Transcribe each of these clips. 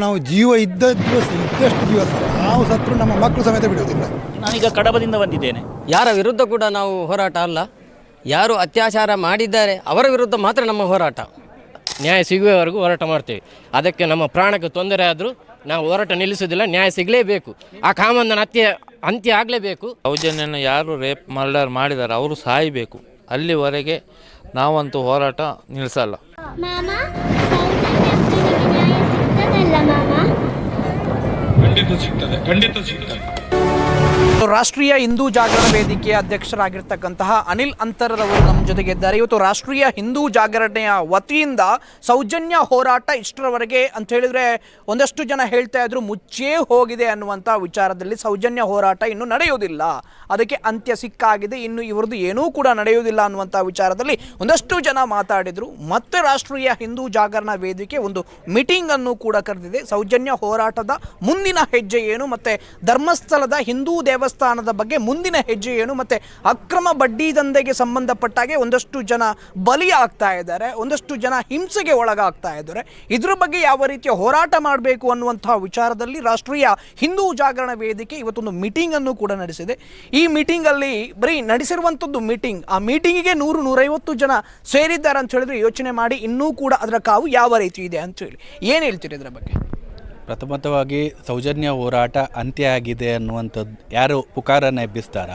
ನಾವು ಜೀವ ಇದ್ದಷ್ಟು ಜೀವ ಸರ್, ನಾವು ಸತ್ರು ನಮ್ಮ ಮಕ್ಕಳು ಸಮೇತ ಬಿಡುವುದಿಲ್ಲ. ನಾನೀಗ ಕಡಬದಿಂದ ಬಂದಿದ್ದೇನೆ. ಯಾರ ವಿರುದ್ಧ ಕೂಡ ನಾವು ಹೋರಾಟ ಅಲ್ಲ, ಯಾರು ಅತ್ಯಾಚಾರ ಮಾಡಿದ್ದಾರೆ ಅವರ ವಿರುದ್ಧ ಮಾತ್ರ ನಮ್ಮ ಹೋರಾಟ. ನ್ಯಾಯ ಸಿಗುವವರೆಗೂ ಹೋರಾಟ ಮಾಡ್ತೇವೆ. ಅದಕ್ಕೆ ನಮ್ಮ ಪ್ರಾಣಕ್ಕೆ ತೊಂದರೆ ಆದರೂ ನಾವು ಹೋರಾಟ ನಿಲ್ಲಿಸೋದಿಲ್ಲ. ನ್ಯಾಯ ಸಿಗಲೇಬೇಕು. ಆ ಕಾಮಂದನ ಅಂತ್ಯ ಆಗಲೇಬೇಕು. ಸೌಜನ್ಯನ ಯಾರು ರೇಪ್ ಮರ್ಡರ್ ಮಾಡಿದ್ದಾರೆ ಅವರು ಸಾಯಬೇಕು. ಅಲ್ಲಿವರೆಗೆ ನಾವಂತೂ ಹೋರಾಟ ನಿಲ್ಲಿಸಲ್ಲ. ಖಂಡಿತ ಸಿಗ್ತದೆ. ರಾಷ್ಟ್ರೀಯ ಹಿಂದೂ ಜಾಗರಣ ವೇದಿಕೆಯ ಅಧ್ಯಕ್ಷರಾಗಿರ್ತಕ್ಕಂತಹ ಅನಿಲ್ ಅಂತರರವರು ನಮ್ಮ ಜೊತೆಗಿದ್ದಾರೆ. ಇವತ್ತು ರಾಷ್ಟ್ರೀಯ ಹಿಂದೂ ಜಾಗರಣೆಯ ವತಿಯಿಂದ ಸೌಜನ್ಯ ಹೋರಾಟ ಇಷ್ಟರವರೆಗೆ ಅಂತ ಹೇಳಿದ್ರೆ ಒಂದಷ್ಟು ಜನ ಹೇಳ್ತಾ ಇದ್ರು ಮುಚ್ಚೇ ಹೋಗಿದೆ ಅನ್ನುವಂಥ ವಿಚಾರದಲ್ಲಿ. ಸೌಜನ್ಯ ಹೋರಾಟ ಇನ್ನು ನಡೆಯುವುದಿಲ್ಲ, ಅದಕ್ಕೆ ಅಂತ್ಯ ಸಿಕ್ಕಾಗಿದೆ, ಇನ್ನು ಇವರದ್ದು ಏನೂ ಕೂಡ ನಡೆಯುವುದಿಲ್ಲ ಅನ್ನುವಂಥ ವಿಚಾರದಲ್ಲಿ ಒಂದಷ್ಟು ಜನ ಮಾತಾಡಿದರು. ಮತ್ತೆ ರಾಷ್ಟ್ರೀಯ ಹಿಂದೂ ಜಾಗರಣ ವೇದಿಕೆ ಒಂದು ಮೀಟಿಂಗ್ ಅನ್ನು ಕೂಡ ಕರೆದಿದೆ. ಸೌಜನ್ಯ ಹೋರಾಟದ ಮುಂದಿನ ಹೆಜ್ಜೆ ಏನು, ಮತ್ತೆ ಧರ್ಮಸ್ಥಳದ ಹಿಂದೂ ದೇವಸ್ಥಾನದ ಬಗ್ಗೆ ಮುಂದಿನ ಹೆಜ್ಜೆ ಏನು, ಮತ್ತೆ ಅಕ್ರಮ ಬಡ್ಡಿ ದಂಧೆಗೆ ಸಂಬಂಧಪಟ್ಟಾಗೆ ಒಂದಷ್ಟು ಜನ ಬಲಿಯಾಗ್ತಾ ಇದ್ದಾರೆ, ಒಂದಷ್ಟು ಜನ ಹಿಂಸೆಗೆ ಒಳಗಾಗ್ತಾ ಇದ್ದಾರೆ. ಇದ್ರ ಬಗ್ಗೆ ಯಾವ ರೀತಿಯ ಹೋರಾಟ ಮಾಡಬೇಕು ಅನ್ನುವಂತಹ ವಿಚಾರದಲ್ಲಿ ರಾಷ್ಟ್ರೀಯ ಹಿಂದೂ ಜಾಗರಣ ವೇದಿಕೆ ಇವತ್ತೊಂದು ಮೀಟಿಂಗ್ ಅನ್ನು ಕೂಡ ನಡೆಸಿದೆ. ಈ ಮೀಟಿಂಗ್ ಅಲ್ಲಿ ಬರೀ ನಡೆಸಿರುವಂಥದ್ದು ಮೀಟಿಂಗ್, ಆ ಮೀಟಿಂಗಿಗೆ 100-150 ಜನ ಸೇರಿದ್ದಾರೆ ಅಂತ ಹೇಳಿದ್ರೆ ಯೋಚನೆ ಮಾಡಿ ಇನ್ನೂ ಕೂಡ ಅದರ ಕಾವು ಯಾವ ರೀತಿ ಇದೆ ಅಂತ ಹೇಳಿ ಏನು ಹೇಳ್ತೀರಿ ಇದರ ಬಗ್ಗೆ? ಪ್ರಥಮತವಾಗಿ ಸೌಜನ್ಯ ಹೋರಾಟ ಅಂತ್ಯ ಆಗಿದೆ ಅನ್ನುವಂಥದ್ದು ಯಾರು ಪುಕಾರನ್ನು ಎಬ್ಬಿಸ್ತಾರ,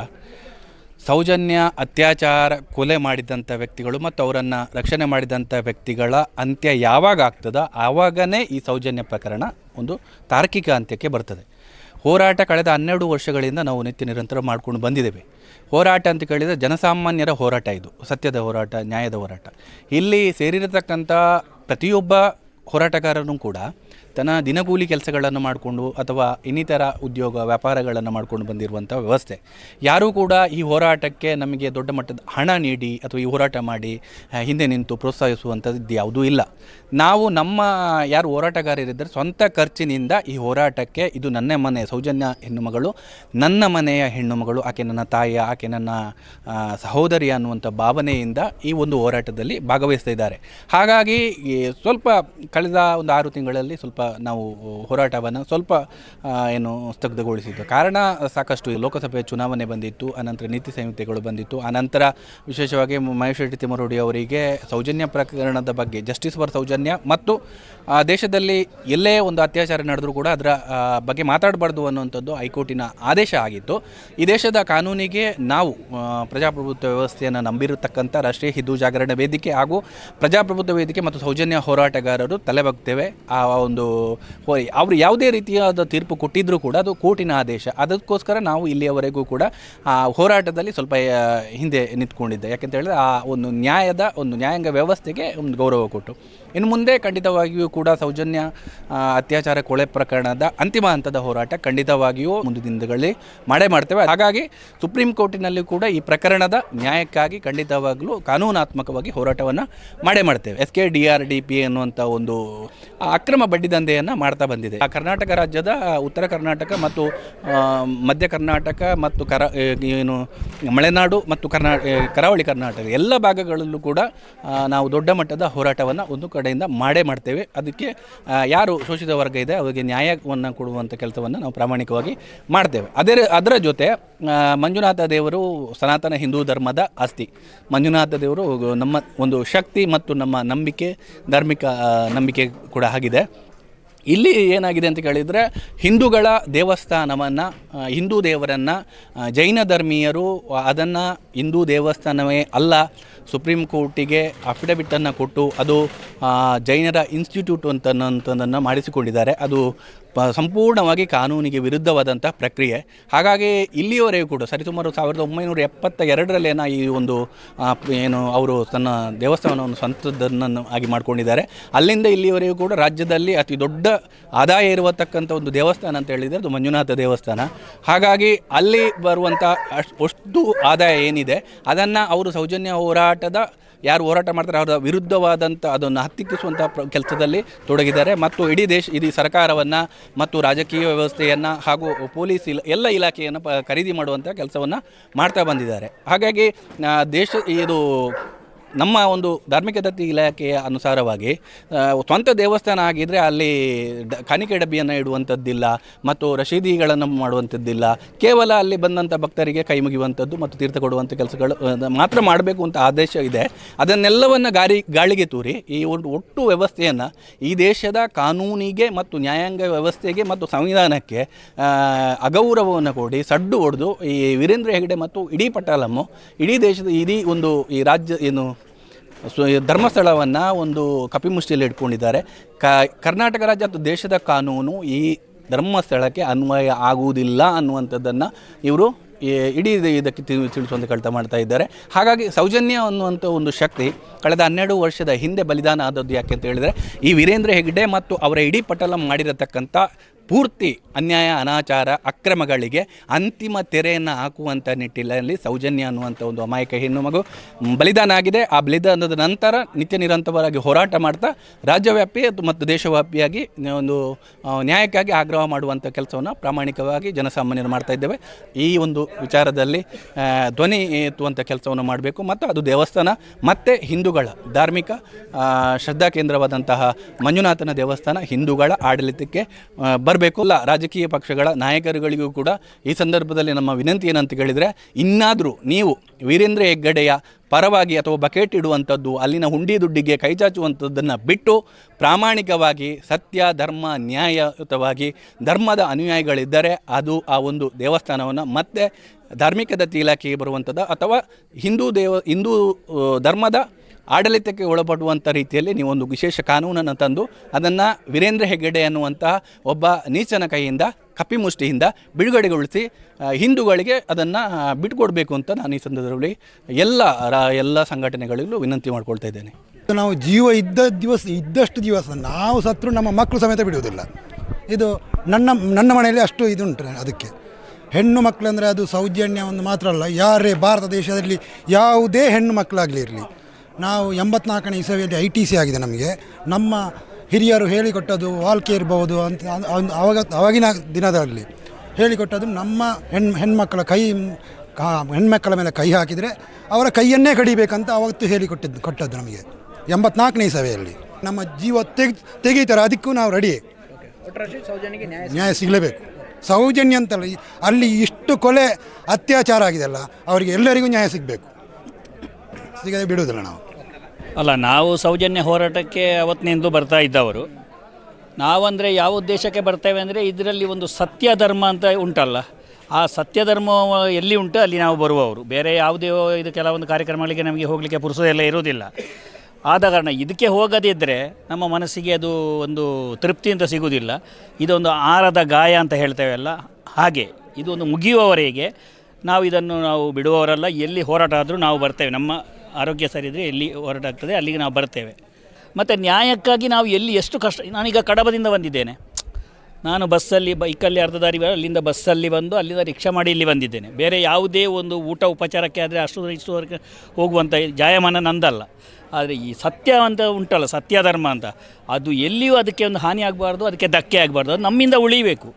ಸೌಜನ್ಯ ಅತ್ಯಾಚಾರ ಕೊಲೆ ಮಾಡಿದಂಥ ವ್ಯಕ್ತಿಗಳು ಮತ್ತು ಅವರನ್ನು ರಕ್ಷಣೆ ಮಾಡಿದಂಥ ವ್ಯಕ್ತಿಗಳ ಅಂತ್ಯ ಯಾವಾಗ ಆಗ್ತದೋ ಆವಾಗನೇ ಈ ಸೌಜನ್ಯ ಪ್ರಕರಣ ಒಂದು ತಾರ್ಕಿಕ ಅಂತ್ಯಕ್ಕೆ ಬರ್ತದೆ. ಹೋರಾಟ ಕಳೆದ 12 ವರ್ಷಗಳಿಂದ ನಾವು ನಿತ್ಯ ನಿರಂತರ ಮಾಡ್ಕೊಂಡು ಬಂದಿದ್ದೇವೆ. ಹೋರಾಟ ಅಂತ ಕೇಳಿದರೆ ಜನಸಾಮಾನ್ಯರ ಹೋರಾಟ, ಇದು ಸತ್ಯದ ಹೋರಾಟ, ನ್ಯಾಯದ ಹೋರಾಟ. ಇಲ್ಲಿ ಸೇರಿರತಕ್ಕಂಥ ಪ್ರತಿಯೊಬ್ಬ ಹೋರಾಟಗಾರನೂ ಕೂಡ ತನ್ನ ದಿನಗೂಲಿ ಕೆಲಸಗಳನ್ನು ಮಾಡಿಕೊಂಡು ಅಥವಾ ಇನ್ನಿತರ ಉದ್ಯೋಗ ವ್ಯಾಪಾರಗಳನ್ನು ಮಾಡ್ಕೊಂಡು ಬಂದಿರುವಂಥ ವ್ಯವಸ್ಥೆ. ಯಾರೂ ಕೂಡ ಈ ಹೋರಾಟಕ್ಕೆ ನಮಗೆ ದೊಡ್ಡ ಮಟ್ಟದ ಹಣ ನೀಡಿ ಅಥವಾ ಈ ಹೋರಾಟ ಮಾಡಿ ಹಿಂದೆ ನಿಂತು ಪ್ರೋತ್ಸಾಹಿಸುವಂಥದ್ದು ಯಾವುದೂ ಇಲ್ಲ. ನಾವು ನಮ್ಮ ಯಾರು ಹೋರಾಟಗಾರರಿದ್ದರೆ ಸ್ವಂತ ಖರ್ಚಿನಿಂದ ಈ ಹೋರಾಟಕ್ಕೆ, ಇದು ನನ್ನ ಮನೆ, ಸೌಜನ್ಯ ಹೆಣ್ಣುಮಗಳು ನನ್ನ ಮನೆಯ ಹೆಣ್ಣುಮಗಳು, ಆಕೆ ನನ್ನ ತಾಯಿ, ಆಕೆ ನನ್ನ ಸಹೋದರಿ ಅನ್ನುವಂಥ ಭಾವನೆಯಿಂದ ಈ ಒಂದು ಹೋರಾಟದಲ್ಲಿ ಭಾಗವಹಿಸ್ತಾ ಇದ್ದಾರೆ. ಹಾಗಾಗಿ ಸ್ವಲ್ಪ ಕಳೆದ ಒಂದು 6 ತಿಂಗಳಲ್ಲಿ ಸ್ವಲ್ಪ ನಾವು ಹೋರಾಟವನ್ನು ಸ್ವಲ್ಪ ಸ್ಥಗಿತಗೊಳಿಸಿದ್ದು. ಕಾರಣ ಸಾಕಷ್ಟು ಲೋಕಸಭೆ ಚುನಾವಣೆ ಬಂದಿತ್ತು, ಅನಂತರ ನೀತಿ ಸಂಹಿತೆಗಳು ಬಂದಿತ್ತು, ಅನಂತರ ವಿಶೇಷವಾಗಿ ಮಹೇಶ್ ರೆಡ್ಡಿ ತಿಮ್ಮರೋಡಿ ಅವರಿಗೆ ಸೌಜನ್ಯ ಪ್ರಕರಣದ ಬಗ್ಗೆ, ಜಸ್ಟಿಸ್ ಫಾರ್ ಸೌಜನ್ಯ ಮತ್ತು ದೇಶದಲ್ಲಿ ಎಲ್ಲೇ ಒಂದು ಅತ್ಯಾಚಾರ ನಡೆದರೂ ಕೂಡ ಅದರ ಬಗ್ಗೆ ಮಾತಾಡಬಾರ್ದು ಅನ್ನುವಂಥದ್ದು ಹೈಕೋರ್ಟಿನ ಆದೇಶ ಆಗಿತ್ತು. ಈ ದೇಶದ ಕಾನೂನಿಗೆ ನಾವು ಪ್ರಜಾಪ್ರಭುತ್ವ ವ್ಯವಸ್ಥೆಯನ್ನು ನಂಬಿರತಕ್ಕಂಥ ರಾಷ್ಟ್ರೀಯ ಹಿಂದೂ ಜಾಗರಣ ವೇದಿಕೆ ಹಾಗೂ ಪ್ರಜಾಪ್ರಭುತ್ವ ವೇದಿಕೆ ಮತ್ತು ಸೌಜನ್ಯ ಹೋರಾಟಗಾರರು ತಲೆಬಗ್ತೇವೆ. ಆ ಒಂದು ಅವರು ಯಾವುದೇ ರೀತಿಯಾದ ತೀರ್ಪು ಕೊಟ್ಟಿದ್ದರೂ ಕೂಡ ಅದು ಕೋರ್ಟಿನ ಆದೇಶ. ಅದಕ್ಕೋಸ್ಕರ ನಾವು ಇಲ್ಲಿಯವರೆಗೂ ಕೂಡ ಆ ಹೋರಾಟದಲ್ಲಿ ಸ್ವಲ್ಪ ಹಿಂದೆ ನಿಂತ್ಕೊಂಡಿದ್ದೆ. ಯಾಕೆಂತ ಹೇಳಿದ್ರೆ ಆ ಒಂದು ನ್ಯಾಯಾಂಗ ವ್ಯವಸ್ಥೆಗೆ ಒಂದು ಗೌರವ ಕೊಟ್ಟು ಇನ್ನು ಮುಂದೆ ಖಂಡಿತವಾಗಿಯೂ ಕೂಡ ಸೌಜನ್ಯ ಅತ್ಯಾಚಾರ ಕೊಲೆ ಪ್ರಕರಣದ ಅಂತಿಮ ಹಂತದ ಹೋರಾಟ ಖಂಡಿತವಾಗಿಯೂ ಮುಂದಿನ ದಿನಗಳಲ್ಲಿ ಮಾಡ್ತೇವೆ. ಹಾಗಾಗಿ ಸುಪ್ರೀಂ ಕೋರ್ಟಿನಲ್ಲಿ ಕೂಡ ಈ ಪ್ರಕರಣದ ನ್ಯಾಯಕ್ಕಾಗಿ ಖಂಡಿತವಾಗಲೂ ಕಾನೂನಾತ್ಮಕವಾಗಿ ಹೋರಾಟವನ್ನು ಮಾಡ್ತೇವೆ. SKDRDP ಅನ್ನುವಂಥ ಒಂದು ಅಕ್ರಮ ಬಡ್ಡಿ ದಂಧೆಯನ್ನು ಮಾಡ್ತಾ ಬಂದಿದೆ. ಕರ್ನಾಟಕ ರಾಜ್ಯದ ಉತ್ತರ ಕರ್ನಾಟಕ ಮತ್ತು ಮಧ್ಯ ಕರ್ನಾಟಕ ಮತ್ತು ಮಲೆನಾಡು ಮತ್ತು ಕರಾವಳಿ ಕರ್ನಾಟಕ ಎಲ್ಲ ಭಾಗಗಳಲ್ಲೂ ಕೂಡ ನಾವು ದೊಡ್ಡ ಮಟ್ಟದ ಹೋರಾಟವನ್ನು ಒಂದು ಕಡೆಯಿಂದ ಮಾಡ್ತೇವೆ. ಅದಕ್ಕೆ ಯಾರು ಶೋಷಿತ ವರ್ಗ ಇದೆ ಅವರಿಗೆ ನ್ಯಾಯವನ್ನು ಕೊಡುವಂಥ ಕೆಲಸವನ್ನು ನಾವು ಪ್ರಾಮಾಣಿಕವಾಗಿ ಮಾಡ್ತೇವೆ. ಅದರ ಜೊತೆ ಮಂಜುನಾಥ ದೇವರು ಸನಾತನ ಹಿಂದೂ ಧರ್ಮದ ಆಸ್ತಿ. ಮಂಜುನಾಥ ದೇವರು ನಮ್ಮ ಒಂದು ಶಕ್ತಿ ಮತ್ತು ನಮ್ಮ ಧಾರ್ಮಿಕ ನಂಬಿಕೆ ಕೂಡ ಆಗಿದೆ. ಇಲ್ಲಿ ಏನಾಗಿದೆ ಅಂತ ಕೇಳಿದರೆ ಹಿಂದೂಗಳ ದೇವಸ್ಥಾನವನ್ನು, ಹಿಂದೂ ದೇವರನ್ನು ಜೈನ ಧರ್ಮೀಯರು ಅದನ್ನು ಹಿಂದೂ ದೇವಸ್ಥಾನವೇ ಅಲ್ಲ, ಸುಪ್ರೀಂ ಕೋರ್ಟಿಗೆ ಅಫಿಡವಿಟನ್ನು ಕೊಟ್ಟು ಅದು ಜೈನರ ಇನ್ಸ್ಟಿಟ್ಯೂಟ್ ಅಂತನ್ನೋದನ್ನು ಮಾಡಿಸಿಕೊಂಡಿದ್ದಾರೆ. ಅದು ಸಂಪೂರ್ಣವಾಗಿ ಕಾನೂನಿಗೆ ವಿರುದ್ಧವಾದಂಥ ಪ್ರಕ್ರಿಯೆ. ಹಾಗಾಗಿ ಇಲ್ಲಿಯವರೆಗೂ ಕೂಡ ಸರಿಸುಮಾರು 1972ರಲ್ಲಿ ಈ ಒಂದು ಅವರು ತನ್ನ ದೇವಸ್ಥಾನವನ್ನು ಸ್ವಂತದನ್ನು ಆಗಿ ಮಾಡ್ಕೊಂಡಿದ್ದಾರೆ. ಅಲ್ಲಿಂದ ಇಲ್ಲಿಯವರೆಗೂ ಕೂಡ ರಾಜ್ಯದಲ್ಲಿ ಅತಿ ದೊಡ್ಡ ಆದಾಯ ಇರತಕ್ಕಂಥ ಒಂದು ದೇವಸ್ಥಾನ ಅಂತ ಹೇಳಿದರೆ ಅದು ಮಂಜುನಾಥ ದೇವಸ್ಥಾನ. ಹಾಗಾಗಿ ಅಲ್ಲಿ ಬರುವಂಥ ಅಷ್ಟು ಆದಾಯ ಏನಿದೆ ಅದನ್ನು ಅವರು ಸೌಜನ್ಯ ಹೋರಾಟದ ಯಾರು ಹೋರಾಟ ಮಾಡ್ತಾರೆ ಅವರ ವಿರುದ್ಧವಾದಂಥ ಅದನ್ನು ಹತ್ತಿಕ್ಕಿಸುವಂಥ ಕೆಲಸದಲ್ಲಿ ತೊಡಗಿದ್ದಾರೆ. ಮತ್ತು ಇಡೀ ಸರ್ಕಾರವನ್ನು ಮತ್ತು ರಾಜಕೀಯ ವ್ಯವಸ್ಥೆಯನ್ನು ಹಾಗೂ ಪೊಲೀಸ್ ಎಲ್ಲ ಇಲಾಖೆಯನ್ನು ಖರೀದಿ ಮಾಡುವಂಥ ಕೆಲಸವನ್ನು ಮಾಡ್ತಾ ಬಂದಿದ್ದಾರೆ. ಹಾಗಾಗಿ ನಮ್ಮ ಒಂದು ಧಾರ್ಮಿಕ ದತ್ತಿ ಇಲಾಖೆಯ ಅನುಸಾರವಾಗಿ ಸ್ವಂತ ದೇವಸ್ಥಾನ ಆಗಿದ್ದರೆ ಅಲ್ಲಿ ಕಾಣಿಕೆ ಡಬ್ಬಿಯನ್ನು ಇಡುವಂಥದ್ದಿಲ್ಲ ಮತ್ತು ರಶೀದಿಗಳನ್ನು ಮಾಡುವಂಥದ್ದಿಲ್ಲ. ಕೇವಲ ಅಲ್ಲಿ ಬಂದಂಥ ಭಕ್ತರಿಗೆ ಕೈ ಮುಗಿಯುವಂಥದ್ದು ಮತ್ತು ತೀರ್ಥ ಕೊಡುವಂಥ ಕೆಲಸಗಳು ಮಾತ್ರ ಮಾಡಬೇಕು ಅಂತ ಆದೇಶ ಇದೆ. ಅದನ್ನೆಲ್ಲವನ್ನು ಗಾಳಿಗೆ ತೂರಿ ಈ ಒಂದು ಒಟ್ಟು ವ್ಯವಸ್ಥೆಯನ್ನು ಈ ದೇಶದ ಕಾನೂನಿಗೆ ಮತ್ತು ನ್ಯಾಯಾಂಗ ವ್ಯವಸ್ಥೆಗೆ ಮತ್ತು ಸಂವಿಧಾನಕ್ಕೆ ಅಗೌರವವನ್ನು ಕೊಡಿ ಸಡ್ಡು ಹೊಡೆದು ಈ ವೀರೇಂದ್ರ ಹೆಗ್ಗಡೆ ಮತ್ತು ಇಡೀ ಪಟಾಲಮ್ಮು ಇಡೀ ದೇಶದ ಈ ರಾಜ್ಯ ಏನು ಧರ್ಮಸ್ಥಳವನ್ನು ಒಂದು ಕಪಿಮುಷ್ಟಿಯಲ್ಲಿ ಇಟ್ಕೊಂಡಿದ್ದಾರೆ. ಕರ್ನಾಟಕ ರಾಜ್ಯ ಮತ್ತು ದೇಶದ ಕಾನೂನು ಈ ಧರ್ಮಸ್ಥಳಕ್ಕೆ ಅನ್ವಯ ಆಗುವುದಿಲ್ಲ ಅನ್ನುವಂಥದ್ದನ್ನು ಇವರು ಇಡೀ ಇದಕ್ಕೆ ತಿಳಿಸುವಂಥ ಕೆಲಸ ಮಾಡ್ತಾ ಇದ್ದಾರೆ. ಹಾಗಾಗಿ ಸೌಜನ್ಯ ಅನ್ನುವಂಥ ಒಂದು ಶಕ್ತಿ ಕಳೆದ 12 ವರ್ಷದ ಹಿಂದೆ ಬಲಿದಾನ ಆದದ್ದು ಯಾಕೆ ಅಂತ ಹೇಳಿದರೆ ಈ ವೀರೇಂದ್ರ ಹೆಗ್ಗಡೆ ಮತ್ತು ಅವರ ಇಡೀ ಪಟಲಂ ಮಾಡಿರತಕ್ಕಂಥ ಪೂರ್ತಿ ಅನ್ಯಾಯ ಅನಾಚಾರ ಅಕ್ರಮಗಳಿಗೆ ಅಂತಿಮ ತೆರೆಯನ್ನು ಹಾಕುವಂಥ ನಿಟ್ಟಿನಲ್ಲಿ ಸೌಜನ್ಯ ಅನ್ನುವಂಥ ಒಂದು ಅಮಾಯಕ ಹೆಣ್ಣು ಮಗು ಬಲಿದಾನ ಆಗಿದೆ. ಆ ಬಲಿದಾನದ ನಂತರ ನಿತ್ಯ ನಿರಂತರವಾಗಿ ಹೋರಾಟ ಮಾಡ್ತಾ ರಾಜ್ಯವ್ಯಾಪಿ ಮತ್ತು ದೇಶವ್ಯಾಪಿಯಾಗಿ ಒಂದು ನ್ಯಾಯಕ್ಕಾಗಿ ಆಗ್ರಹ ಮಾಡುವಂಥ ಕೆಲಸವನ್ನು ಪ್ರಾಮಾಣಿಕವಾಗಿ ಜನಸಾಮಾನ್ಯರು ಮಾಡ್ತಾ ಇದ್ದೇವೆ. ಈ ಒಂದು ವಿಚಾರದಲ್ಲಿ ಧ್ವನಿ ಎತ್ತುವಂಥ ಕೆಲಸವನ್ನು ಮಾಡಬೇಕು ಮತ್ತು ಅದು ದೇವಸ್ಥಾನ ಮತ್ತು ಹಿಂದೂಗಳ ಧಾರ್ಮಿಕ ಶ್ರದ್ಧಾ ಕೇಂದ್ರವಾದಂತಹ ಮಂಜುನಾಥನ ದೇವಸ್ಥಾನ ಹಿಂದೂಗಳ ಆಡಳಿತಕ್ಕೆ ಬರಬೇಕು. ಅಲ್ಲ ರಾಜಕೀಯ ಪಕ್ಷಗಳ ನಾಯಕರುಗಳಿಗೂ ಕೂಡ ಈ ಸಂದರ್ಭದಲ್ಲಿ ನಮ್ಮ ವಿನಂತಿ ಏನಂತ ಕೇಳಿದರೆ ಇನ್ನಾದರೂ ನೀವು ವೀರೇಂದ್ರ ಹೆಗ್ಗಡೆಯ ಪರವಾಗಿ ಅಥವಾ ಬಕೆಟ್ ಇಡುವಂಥದ್ದು ಅಲ್ಲಿನ ಹುಂಡಿ ದುಡ್ಡಿಗೆ ಕೈಚಾಚುವಂಥದ್ದನ್ನು ಬಿಟ್ಟು ಪ್ರಾಮಾಣಿಕವಾಗಿ ಸತ್ಯ ಧರ್ಮ ನ್ಯಾಯಯುತವಾಗಿ ಧರ್ಮದ ಅನುಯಾಯಿಗಳಿದ್ದರೆ ಅದು ಆ ಒಂದು ದೇವಸ್ಥಾನವನ್ನು ಮತ್ತೆ ಧಾರ್ಮಿಕ ದತ್ತಿ ಇಲಾಖೆಗೆ ಬರುವಂಥದ್ದು ಅಥವಾ ಹಿಂದೂ ಧರ್ಮದ ಆಡಳಿತಕ್ಕೆ ಒಳಪಡುವಂಥ ರೀತಿಯಲ್ಲಿ ನೀವೊಂದು ವಿಶೇಷ ಕಾನೂನನ್ನು ತಂದು ಅದನ್ನು ವೀರೇಂದ್ರ ಹೆಗ್ಗಡೆ ಅನ್ನುವಂತಹ ಒಬ್ಬ ನೀಚನ ಕೈಯಿಂದ ಕಪಿಮುಷ್ಟಿಯಿಂದ ಬಿಡುಗಡೆಗೊಳಿಸಿ ಹಿಂದೂಗಳಿಗೆ ಅದನ್ನು ಬಿಟ್ಟುಕೊಡಬೇಕು ಅಂತ ನಾನು ಈ ಸಂದರ್ಭದಲ್ಲಿ ಎಲ್ಲ ಸಂಘಟನೆಗಳಿಗೂ ವಿನಂತಿ ಮಾಡ್ಕೊಳ್ತಾ ಇದ್ದೇನೆ. ನಾವು ಜೀವ ಇದ್ದಷ್ಟು ದಿವಸ ನಾವು ಸತ್ರು ನಮ್ಮ ಮಕ್ಕಳು ಸಮೇತ ಬಿಡುವುದಿಲ್ಲ. ಇದು ನನ್ನ ಮನೆಯಲ್ಲಿ ಅಷ್ಟು ಇದುಂಟು. ಅದಕ್ಕೆ ಹೆಣ್ಣು ಮಕ್ಕಳಂದರೆ ಅದು ಸೌಜನ್ಯ ಒಂದು ಮಾತ್ರ ಅಲ್ಲ, ಯಾರೇ ಭಾರತ ದೇಶದಲ್ಲಿ ಯಾವುದೇ ಹೆಣ್ಣು ಮಕ್ಕಳಾಗಲಿ ಇರಲಿ, ನಾವು 84ನೇ ಇಸವಿಯಲ್ಲಿ ITC ಆಗಿದೆ. ನಮಗೆ ನಮ್ಮ ಹಿರಿಯರು ಹೇಳಿಕೊಟ್ಟದ್ದು ವಾಲ್ಕೆ ಇರ್ಬೋದು ಅಂತ ಆವಾಗಿನ ದಿನದಲ್ಲಿ ಹೇಳಿಕೊಟ್ಟದ್ದು ನಮ್ಮ ಹೆಣ್ಮಕ್ಕಳ ಹೆಣ್ಮಕ್ಕಳ ಮೇಲೆ ಕೈ ಹಾಕಿದರೆ ಅವರ ಕೈಯನ್ನೇ ಕಡಿಬೇಕಂತ ಅವತ್ತು ಕೊಟ್ಟದ್ದು ನಮಗೆ 84ನೇ ಇಸವಿಯಲ್ಲಿ. ನಮ್ಮ ಜೀವ ತೆಗೀತಾರೆ, ಅದಕ್ಕೂ ನಾವು ರೆಡಿ. ನ್ಯಾಯ ಸಿಗಲೇಬೇಕು. ಸೌಜನ್ಯ ಅಂತಲ್ಲ, ಅಲ್ಲಿ ಇಷ್ಟು ಕೊಲೆ ಅತ್ಯಾಚಾರ ಆಗಿದೆಲ್ಲ ಅವರಿಗೆ ಎಲ್ಲರಿಗೂ ನ್ಯಾಯ ಸಿಗಬೇಕು. ಸಿಗದೆ ಬಿಡುವುದಿಲ್ಲ ನಾವು. ಅಲ್ಲ, ನಾವು ಸೌಜನ್ಯ ಹೋರಾಟಕ್ಕೆ ಅವತ್ತಿನಿಂದಲೂ ಬರ್ತಾ ಇದ್ದವರು. ನಾವಂದರೆ ಯಾವ ಉದ್ದೇಶಕ್ಕೆ ಬರ್ತೇವೆ ಅಂದರೆ ಇದರಲ್ಲಿ ಒಂದು ಸತ್ಯ ಧರ್ಮ ಅಂತ ಉಂಟಲ್ಲ, ಆ ಸತ್ಯ ಧರ್ಮ ಎಲ್ಲಿ ಉಂಟು ಅಲ್ಲಿ ನಾವು ಬರುವವರು. ಬೇರೆ ಯಾವುದೇ ಇದು ಕೆಲವೊಂದು ಕಾರ್ಯಕ್ರಮಗಳಿಗೆ ನಮಗೆ ಹೋಗಲಿಕ್ಕೆ ಪುರುಸೋದೆಲ್ಲ ಇರೋದಿಲ್ಲ. ಆದ ಕಾರಣ ಇದಕ್ಕೆ ಹೋಗದಿದ್ದರೆ ನಮ್ಮ ಮನಸ್ಸಿಗೆ ಅದು ಒಂದು ತೃಪ್ತಿ ಅಂತ ಸಿಗುವುದಿಲ್ಲ. ಇದೊಂದು ಆರದ ಗಾಯ ಅಂತ ಹೇಳ್ತೇವಲ್ಲ, ಹಾಗೆ ಇದೊಂದು ಮುಗಿಯುವವರೆಗೆ ನಾವು ಬಿಡುವವರಲ್ಲ. ಎಲ್ಲಿ ಹೋರಾಟ ಆದರೂ ನಾವು ಬರ್ತೇವೆ. ನಮ್ಮ ಆರೋಗ್ಯ ಸರಿ ಇದ್ದರೆ ಎಲ್ಲಿ ಹೋರಾಟ ಆಗ್ತದೆ ಅಲ್ಲಿಗೆ ನಾವು ಬರ್ತೇವೆ. ಮತ್ತು ನ್ಯಾಯಕ್ಕಾಗಿ ನಾವು ಎಲ್ಲಿ ಎಷ್ಟು ಕಷ್ಟ. ನಾನೀಗ ಕಡಬದಿಂದ ಬಂದಿದ್ದೇನೆ. ನಾನು ಬೈಕಲ್ಲಿ ಅರ್ಧ ದಾರಿ ಅಲ್ಲಿಂದ ಬಸ್ಸಲ್ಲಿ ಬಂದು ಅಲ್ಲಿಂದ ರಿಕ್ಷಾ ಮಾಡಿ ಇಲ್ಲಿ ಬಂದಿದ್ದೇನೆ. ಬೇರೆ ಯಾವುದೇ ಒಂದು ಊಟ ಉಪಚಾರಕ್ಕೆ ಆದರೆ ಇಷ್ಟುವರೆಗೆ ಹೋಗುವಂಥ ಜಾಯಮಾನ ನಂದಲ್ಲ. ಆದರೆ ಈ ಸತ್ಯ ಅಂತ ಉಂಟಲ್ಲ, ಸತ್ಯ ಧರ್ಮ ಅಂತ, ಅದು ಎಲ್ಲಿಯೂ ಅದಕ್ಕೆ ಒಂದು ಹಾನಿ ಆಗಬಾರ್ದು, ಅದಕ್ಕೆ ಧಕ್ಕೆ ಆಗಬಾರ್ದು, ಅದು ನಮ್ಮಿಂದ ಉಳಿಬೇಕು.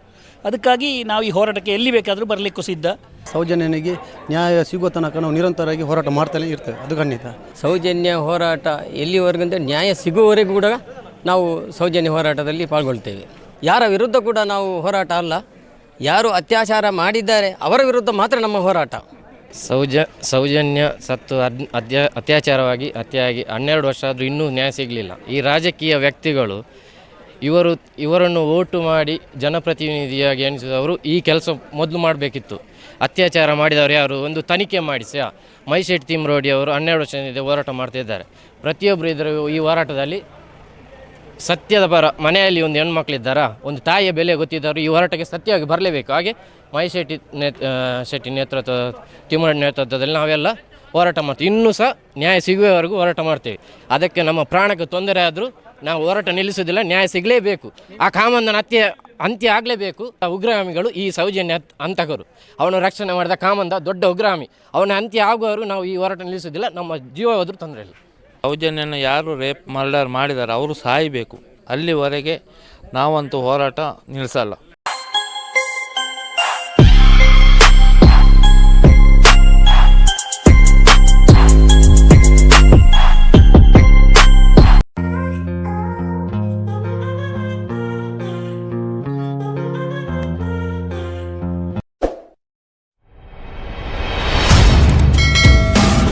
ಅದಕ್ಕಾಗಿ ನಾವು ಈ ಹೋರಾಟಕ್ಕೆ ಎಲ್ಲಿ ಬೇಕಾದರೂ ಬರಲಿಕ್ಕೂ ಸಿದ್ಧ. ಸೌಜನ್ಯನಿಗೆ ನ್ಯಾಯ ಸಿಗುವ ತನಕ ನಾವು ನಿರಂತರವಾಗಿ ಹೋರಾಟ ಮಾಡ್ತಾನೆ ಇರ್ತೇವೆ, ಅದು ಖಂಡಿತ. ಸೌಜನ್ಯ ಹೋರಾಟ ಎಲ್ಲಿವರೆಗೂ ಅಂದರೆ ನ್ಯಾಯ ಸಿಗುವವರೆಗೂ ಕೂಡ ನಾವು ಸೌಜನ್ಯ ಹೋರಾಟದಲ್ಲಿ ಪಾಲ್ಗೊಳ್ತೇವೆ. ಯಾರ ವಿರುದ್ಧ ಕೂಡ ನಾವು ಹೋರಾಟ ಅಲ್ಲ, ಯಾರು ಅತ್ಯಾಚಾರ ಮಾಡಿದ್ದಾರೆ ಅವರ ವಿರುದ್ಧ ಮಾತ್ರ ನಮ್ಮ ಹೋರಾಟ. ಸೌಜನ್ಯ ಸತ್ತು ಅತ್ಯಾಚಾರವಾಗಿ ಹತ್ಯೆಯಾಗಿ 12 ವರ್ಷ ಆದರೂ ಇನ್ನೂ ನ್ಯಾಯ ಸಿಗಲಿಲ್ಲ. ಈ ರಾಜಕೀಯ ವ್ಯಕ್ತಿಗಳು ಇವರನ್ನು ವೋಟು ಮಾಡಿ ಜನಪ್ರತಿನಿಧಿಯಾಗಿ ಎಣಿಸಿದವರು ಈ ಕೆಲಸ ಮೊದಲು ಮಾಡಬೇಕಿತ್ತು. ಅತ್ಯಾಚಾರ ಮಾಡಿದವರು ಯಾರು ಒಂದು ತನಿಖೆ ಮಾಡಿಸಿ. ಮೈಶೆಟ್ಟಿ ತಿಮ್ರೋಡಿ ಅವರು 12 ವರ್ಷದಿಂದ ಹೋರಾಟ ಮಾಡ್ತಿದ್ದಾರೆ. ಪ್ರತಿಯೊಬ್ಬರು ಇದ್ದರು ಈ ಹೋರಾಟದಲ್ಲಿ ಸತ್ಯದ ಪರ. ಮನೆಯಲ್ಲಿ ಒಂದು ಹೆಣ್ಮಕ್ಳಿದ್ದಾರಾ, ಒಂದು ತಾಯಿಯ ಬೆಲೆ ಗೊತ್ತಿದ್ದವರು ಈ ಹೋರಾಟಕ್ಕೆ ಸತ್ಯವಾಗಿ ಬರಲೇಬೇಕು. ಹಾಗೆ ಮೈಶೆಟ್ಟಿ ಶೆಟ್ಟಿ ನೇತೃತ್ವ ತಿಮ್ರೋಡಿ ನೇತೃತ್ವದಲ್ಲಿ ನಾವೆಲ್ಲ ಹೋರಾಟ ಮಾಡ್ತೀವಿ. ಇನ್ನೂ ಸಹ ನ್ಯಾಯ ಸಿಗುವವರೆಗೂ ಹೋರಾಟ ಮಾಡ್ತೀವಿ. ಅದಕ್ಕೆ ನಮ್ಮ ಪ್ರಾಣಕ್ಕೆ ತೊಂದರೆ ಆದರೂ ನಾವು ಹೋರಾಟ ನಿಲ್ಲಿಸೋದಿಲ್ಲ. ನ್ಯಾಯ ಸಿಗಲೇಬೇಕು. ಆ ಕಾಮಂದನ ಅಂತ್ಯ ಆಗಲೇಬೇಕು. ಉಗ್ರಗಾಮಿಗಳು ಈ ಸೌಜನ್ಯ ಹಂತಕರು, ಅವನು ರಕ್ಷಣೆ ಮಾಡಿದ ಕಾಮಂದ ದೊಡ್ಡ ಉಗ್ರಗಾಮಿ, ಅವನ ಅಂತ್ಯ ಆಗುವವರು ನಾವು ಈ ಹೋರಾಟ ನಿಲ್ಲಿಸೋದಿಲ್ಲ. ನಮ್ಮ ಜೀವ ಹೋದರೂ ತೊಂದರೆ ಇಲ್ಲ. ಸೌಜನ್ಯನ ಯಾರು ಮರ್ಡರ್ ಮಾಡಿದ್ದಾರೆ ಅವರು ಸಾಯಬೇಕು. ಅಲ್ಲಿವರೆಗೆ ನಾವಂತೂ ಹೋರಾಟ ನಿಲ್ಲಿಸಲ್ಲ.